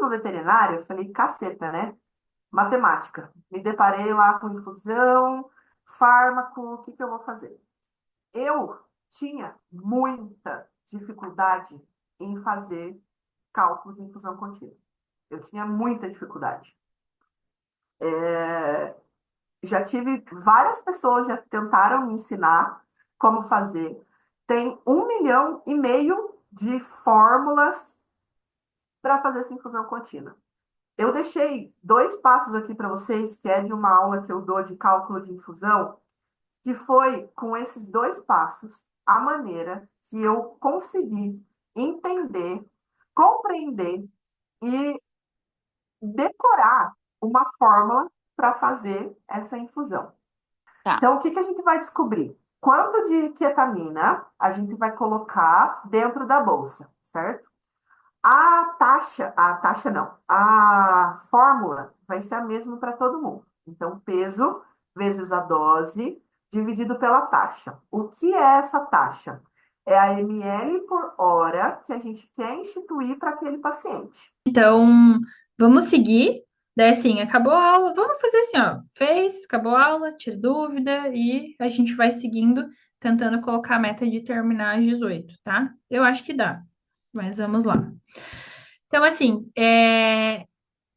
no veterinário, eu falei, caceta, né? Matemática. Me deparei lá com infusão, fármaco, o que que eu vou fazer? Eu tinha muita dificuldade em fazer cálculo de infusão contínua. Eu tinha muita dificuldade. É, já tive várias pessoas já tentaram me ensinar como fazer. Tem 1,5 milhão de fórmulas para fazer essa infusão contínua. Eu deixei dois passos aqui para vocês, que é de uma aula que eu dou de cálculo de infusão, que foi com esses dois passos a maneira que eu consegui entender, compreender e decorar uma fórmula para fazer essa infusão. Tá. Então, o que que a gente vai descobrir? Quanto de ketamina a gente vai colocar dentro da bolsa, certo? A taxa não, a fórmula vai ser a mesma para todo mundo. Então, peso vezes a dose dividido pela taxa. O que é essa taxa? É a ml por hora que a gente quer instituir para aquele paciente. Então, vamos seguir. Daí, assim, acabou a aula. Vamos fazer assim, ó. Fez, acabou a aula, tira dúvida e a gente vai seguindo, tentando colocar a meta de terminar às 18, tá? Eu acho que dá, mas vamos lá. Então, assim,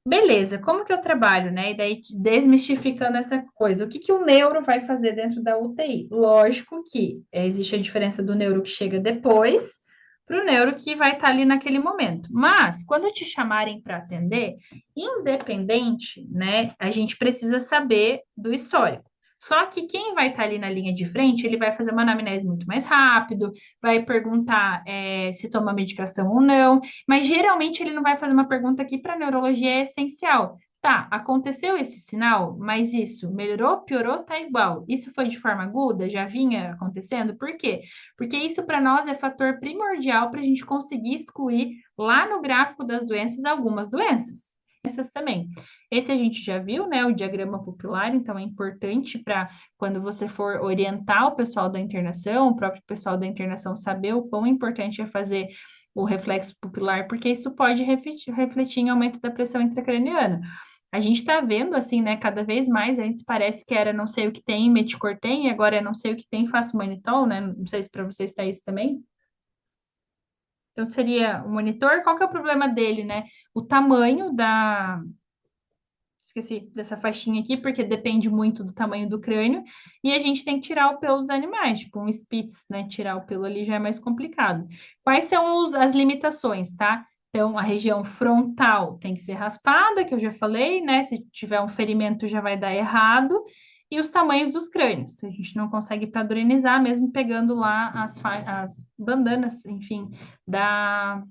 beleza, como que eu trabalho, né? E daí, desmistificando essa coisa, o que que o neuro vai fazer dentro da UTI? Lógico que existe a diferença do neuro que chega depois para o neuro que vai estar ali naquele momento. Mas, quando te chamarem para atender, independente, né, a gente precisa saber do histórico. Só que quem vai estar ali na linha de frente, ele vai fazer uma anamnese muito mais rápido, vai perguntar se toma medicação ou não, mas geralmente ele não vai fazer uma pergunta que para neurologia é essencial. Tá, aconteceu esse sinal, mas isso melhorou, piorou, tá igual. Isso foi de forma aguda? Já vinha acontecendo? Por quê? Porque isso para nós é fator primordial para a gente conseguir excluir lá no gráfico das doenças algumas doenças. Essas também. Esse a gente já viu, né? O diagrama pupilar, então é importante para quando você for orientar o pessoal da internação, o próprio pessoal da internação saber o quão importante é fazer o reflexo pupilar, porque isso pode refletir em aumento da pressão intracraniana. A gente está vendo assim, né? Cada vez mais, antes parece que era não sei o que tem, meticortem, e agora é não sei o que tem, faço manitol, né? Não sei se para vocês está isso também. Então, seria o monitor, qual que é o problema dele, né? O tamanho da. Esqueci dessa faixinha aqui, porque depende muito do tamanho do crânio, e a gente tem que tirar o pelo dos animais, tipo um Spitz, né? Tirar o pelo ali já é mais complicado. Quais são as limitações, tá? Então, a região frontal tem que ser raspada, que eu já falei, né? Se tiver um ferimento já vai dar errado. E os tamanhos dos crânios. A gente não consegue padronizar, mesmo pegando lá as bandanas, enfim, da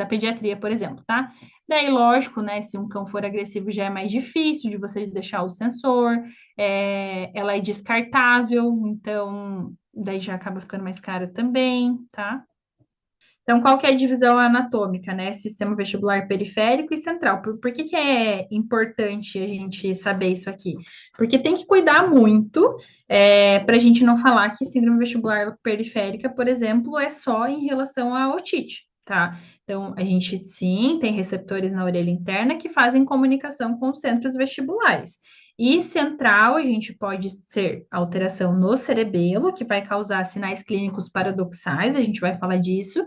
pediatria, por exemplo, tá? Daí, lógico, né? Se um cão for agressivo, já é mais difícil de você deixar o sensor, ela é descartável, então daí já acaba ficando mais cara também, tá? Então, qual que é a divisão anatômica, né? Sistema vestibular periférico e central. Por que que é importante a gente saber isso aqui? Porque tem que cuidar muito para a gente não falar que síndrome vestibular periférica, por exemplo, é só em relação à otite, tá? Então, a gente sim tem receptores na orelha interna que fazem comunicação com os centros vestibulares. E central, a gente pode ser alteração no cerebelo, que vai causar sinais clínicos paradoxais, a gente vai falar disso,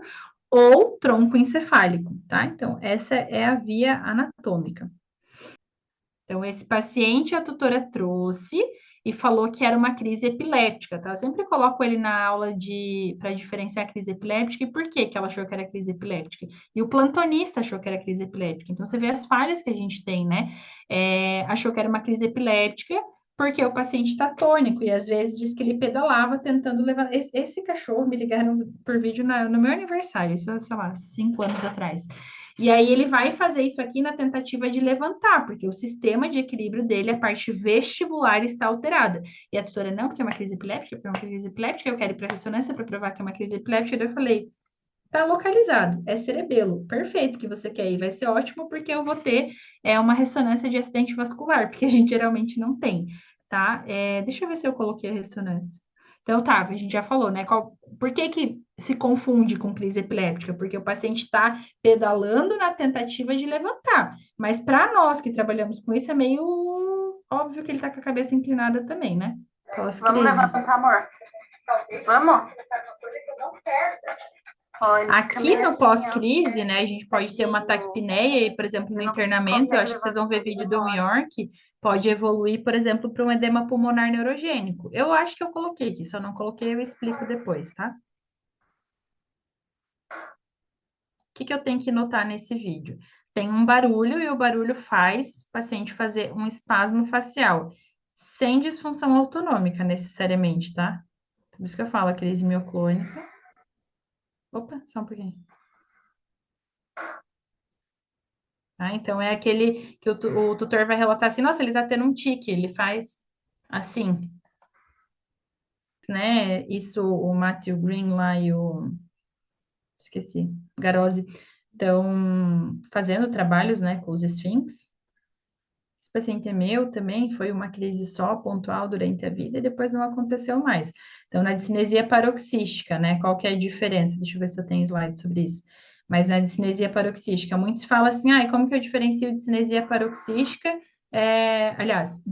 ou tronco encefálico, tá? Então, essa é a via anatômica. Então, esse paciente a tutora trouxe e falou que era uma crise epiléptica, tá? Eu sempre coloco ele na aula de para diferenciar a crise epiléptica e por que que ela achou que era crise epiléptica. E o plantonista achou que era crise epiléptica. Então, você vê as falhas que a gente tem, né? Achou que era uma crise epiléptica porque o paciente está tônico e às vezes diz que ele pedalava tentando levar. Esse cachorro me ligaram por vídeo no meu aniversário, isso, sei lá, 5 anos atrás. E aí ele vai fazer isso aqui na tentativa de levantar, porque o sistema de equilíbrio dele, a parte vestibular, está alterada. E a tutora, não, porque é uma crise epiléptica, porque é uma crise epiléptica, eu quero ir para ressonância para provar que é uma crise epiléptica. Daí eu falei, tá localizado, é cerebelo, perfeito que você quer ir, vai ser ótimo, porque eu vou ter uma ressonância de acidente vascular, porque a gente geralmente não tem, tá? Deixa eu ver se eu coloquei a ressonância. Então, tá, a gente já falou, né? Por que que se confunde com crise epiléptica? Porque o paciente está pedalando na tentativa de levantar. Mas para nós que trabalhamos com isso, é meio óbvio que ele está com a cabeça inclinada também, né? Vamos Pós-crise. levantar, amor? Vamos? Ó, ele fica Aqui meio no assim, ó. pós-crise, né, a gente pode ter uma taquipneia e, por exemplo, no Ele não internamento, eu consegue acho que vocês levantar vão ver toda vídeo do hora. York, pode evoluir, por exemplo, para um edema pulmonar neurogênico. Eu acho que eu coloquei aqui, se eu não coloquei, eu explico depois, tá? O que que eu tenho que notar nesse vídeo? Tem um barulho e o barulho faz o paciente fazer um espasmo facial, sem disfunção autonômica necessariamente, tá? Por isso que eu falo a crise mioclônica. Opa, só um pouquinho. Tá? Então, é aquele que o tutor vai relatar assim, nossa, ele tá tendo um tique, ele faz assim, né? Isso o Matthew Green lá e o, esqueci, Garose, estão fazendo trabalhos, né, com os esfinx. Esse paciente é meu também, foi uma crise só, pontual durante a vida, e depois não aconteceu mais. Então, na discinesia paroxística, né, qual que é a diferença? Deixa eu ver se eu tenho slide sobre isso. Mas na discinesia paroxística, muitos falam assim, ah, e como que eu diferencio discinesia paroxística? Aliás,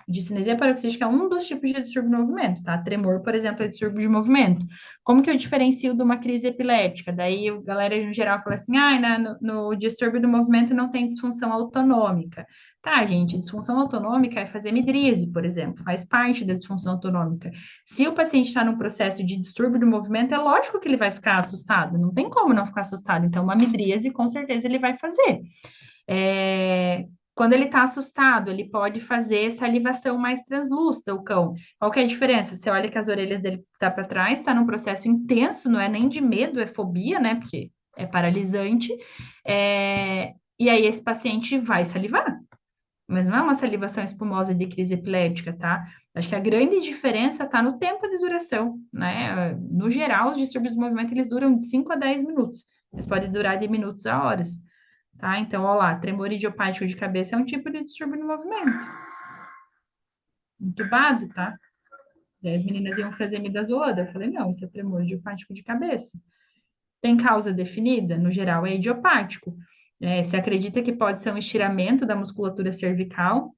discinesia paroxística é um dos tipos de distúrbio de movimento, tá? Tremor, por exemplo, é distúrbio de movimento. Como que eu diferencio de uma crise epilética? Daí a galera, no geral, fala assim, ah, no distúrbio do movimento não tem disfunção autonômica. Tá, gente, disfunção autonômica é fazer midríase, por exemplo, faz parte da disfunção autonômica. Se o paciente está num processo de distúrbio do movimento, é lógico que ele vai ficar assustado, não tem como não ficar assustado. Então, uma midríase, com certeza, ele vai fazer. Quando ele está assustado, ele pode fazer salivação mais translúcida, o cão. Qual que é a diferença? Você olha que as orelhas dele tá para trás, está num processo intenso, não é nem de medo, é fobia, né? Porque é paralisante. E aí esse paciente vai salivar. Mas não é uma salivação espumosa de crise epiléptica, tá? Acho que a grande diferença está no tempo de duração, né? No geral, os distúrbios do movimento, eles duram de 5 a 10 minutos. Eles podem durar de minutos a horas, tá? Então, ó lá, tremor idiopático de cabeça é um tipo de distúrbio do movimento. Entubado, tá? E aí as meninas iam fazer midazolam. Eu falei, não, isso é tremor idiopático de cabeça. Tem causa definida? No geral, é idiopático. Se acredita que pode ser um estiramento da musculatura cervical.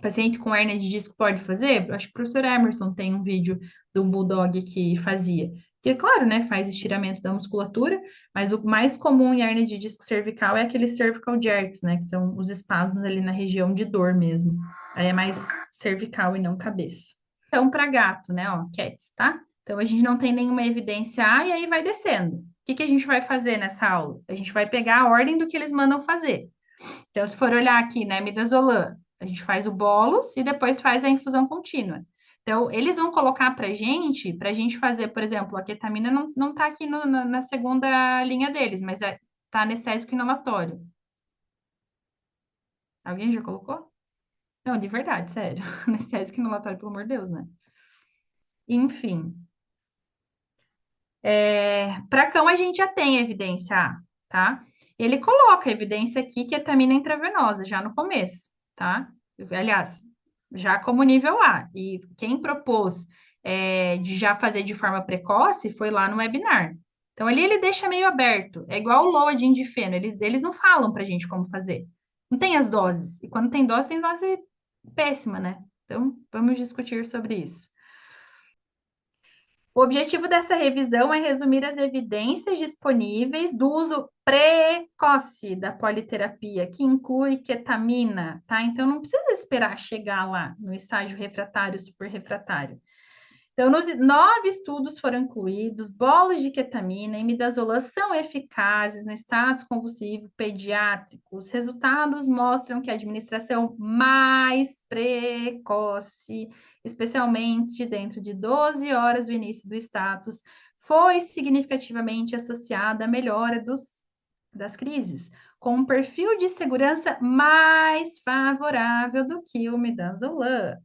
Paciente com hérnia de disco pode fazer? Eu acho que o professor Emerson tem um vídeo do bulldog que fazia. Que, claro, né, faz estiramento da musculatura, mas o mais comum em hérnia de disco cervical é aqueles cervical jerks, né, que são os espasmos ali na região de dor mesmo. Aí é mais cervical e não cabeça. Então, para gato, né, ó, cats, tá? Então, a gente não tem nenhuma evidência, e aí vai descendo. O que que a gente vai fazer nessa aula? A gente vai pegar a ordem do que eles mandam fazer. Então, se for olhar aqui, né, midazolam, a gente faz o bolos e depois faz a infusão contínua. Então, eles vão colocar para gente fazer, por exemplo, a ketamina não tá aqui na segunda linha deles, mas tá anestésico inalatório. Alguém já colocou? Não, de verdade, sério. Anestésico inalatório, pelo amor de Deus, né? Enfim, para cão a gente já tem evidência, tá? Ele coloca a evidência aqui que é ketamina intravenosa, já no começo, tá? Aliás, já como nível A. E quem propôs de já fazer de forma precoce foi lá no webinar. Então, ali ele deixa meio aberto. É igual o LOA de indifeno. Eles não falam pra gente como fazer. Não tem as doses. E quando tem dose péssima, né? Então, vamos discutir sobre isso. O objetivo dessa revisão é resumir as evidências disponíveis do uso precoce da politerapia, que inclui ketamina, tá? Então, não precisa esperar chegar lá no estágio refratário, super refratário. Então, nos 9 estudos foram incluídos, bolos de ketamina e midazolam são eficazes no status convulsivo pediátrico. Os resultados mostram que a administração mais precoce, especialmente dentro de 12 horas do início do status, foi significativamente associada à melhora das crises, com um perfil de segurança mais favorável do que o midazolam.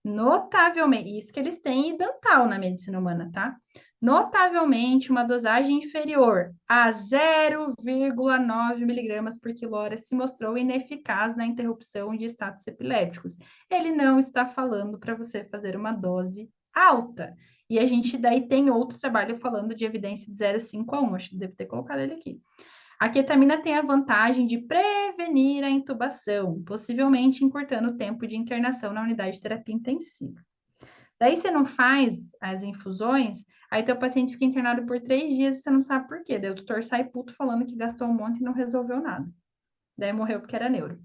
Notavelmente, isso que eles têm em dental na medicina humana, tá? Notavelmente, uma dosagem inferior a 0,9 miligramas por quilo-hora se mostrou ineficaz na interrupção de status epilépticos. Ele não está falando para você fazer uma dose alta. E a gente daí tem outro trabalho falando de evidência de 0,5 a 1, acho que deve ter colocado ele aqui. A ketamina tem a vantagem de prevenir a intubação, possivelmente encurtando o tempo de internação na unidade de terapia intensiva. Daí você não faz as infusões, aí teu paciente fica internado por 3 dias e você não sabe por quê. Daí o tutor sai puto falando que gastou um monte e não resolveu nada. Daí morreu porque era neuro.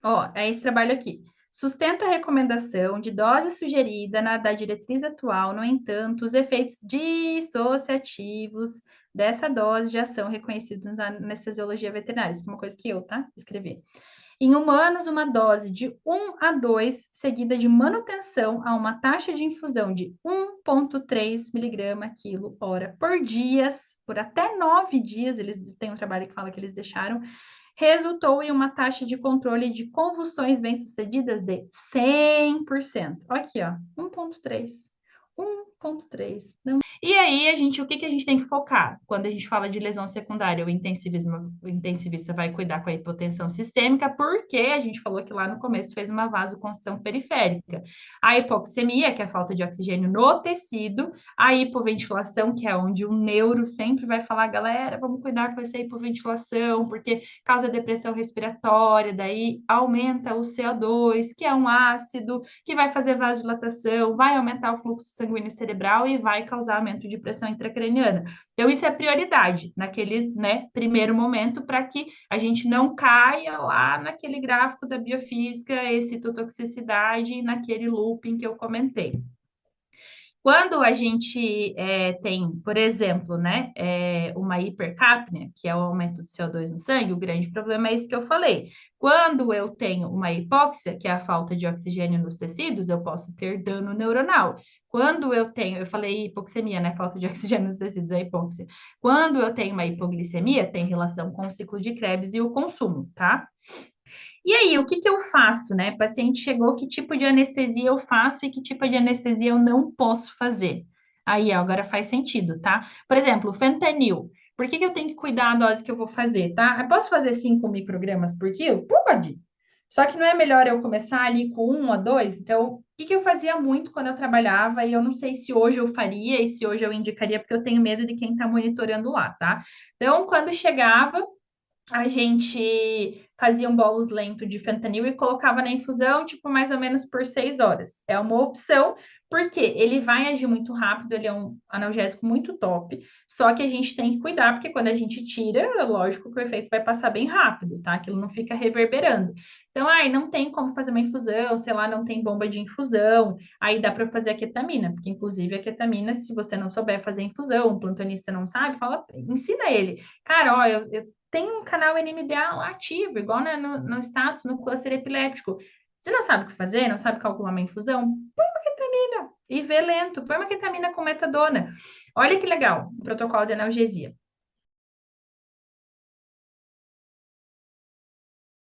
Ó, é esse trabalho aqui. Sustenta a recomendação de dose sugerida da diretriz atual, no entanto, os efeitos dissociativos dessa dose já são reconhecidos na anestesiologia veterinária. Isso é uma coisa que eu, tá? Escrevi. Em humanos, uma dose de 1 a 2, seguida de manutenção a uma taxa de infusão de 1,3 miligrama quilo hora por dia, por até 9 dias, eles têm um trabalho que fala que eles deixaram, resultou em uma taxa de controle de convulsões bem-sucedidas de 100%. Aqui, ó, 1,3. 1,3. Não. E aí, o que a gente tem que focar? Quando a gente fala de lesão secundária, o intensivista vai cuidar com a hipotensão sistêmica, porque a gente falou que lá no começo fez uma vasoconstrição periférica. A hipoxemia, que é a falta de oxigênio no tecido, a hipoventilação, que é onde o neuro sempre vai falar, galera, vamos cuidar com essa hipoventilação, porque causa depressão respiratória, daí aumenta o CO2, que é um ácido, que vai fazer vasodilatação, vai aumentar o fluxo sanguíneo cerebral e vai causar aumento de pressão intracraniana. Então, isso é prioridade naquele, né, primeiro momento, para que a gente não caia lá naquele gráfico da biofísica, excitotoxicidade, naquele looping que eu comentei. Quando a gente tem, por exemplo, né, uma hipercapnia, que é o aumento do CO2 no sangue, o grande problema é isso que eu falei. Quando eu tenho uma hipóxia, que é a falta de oxigênio nos tecidos, eu posso ter dano neuronal. Quando eu falei hipoxemia, né, falta de oxigênio nos tecidos, é hipóxia. Quando eu tenho uma hipoglicemia, tem relação com o ciclo de Krebs e o consumo, tá? E aí, o que que eu faço, né? O paciente chegou, que tipo de anestesia eu faço e que tipo de anestesia eu não posso fazer? Aí, ó, agora faz sentido, tá? Por exemplo, fentanil. Por que que eu tenho que cuidar da dose que eu vou fazer, tá? Eu posso fazer 5 microgramas por quilo? Pode. Só que não é melhor eu começar ali com 1 a 2? Então, o que que eu fazia muito quando eu trabalhava, e eu não sei se hoje eu faria e se hoje eu indicaria, porque eu tenho medo de quem tá monitorando lá, tá? Então, quando chegava, a gente fazia um bolus lento de fentanil e colocava na infusão, tipo, mais ou menos por 6 horas. É uma opção, porque ele vai agir muito rápido, ele é um analgésico muito top, só que a gente tem que cuidar, porque quando a gente tira, é lógico que o efeito vai passar bem rápido, tá? Aquilo não fica reverberando. Então, ai, não tem como fazer uma infusão, sei lá, não tem bomba de infusão, aí dá para fazer a ketamina, porque inclusive a ketamina, se você não souber fazer infusão, o plantonista não sabe, fala, ensina ele. Cara, ó, eu tem um canal NMDA ativo, igual no status, no cluster epiléptico. Você não sabe o que fazer, não sabe calcular uma infusão? Põe uma ketamina e vê lento. Põe uma ketamina com metadona. Olha que legal, o protocolo de analgesia.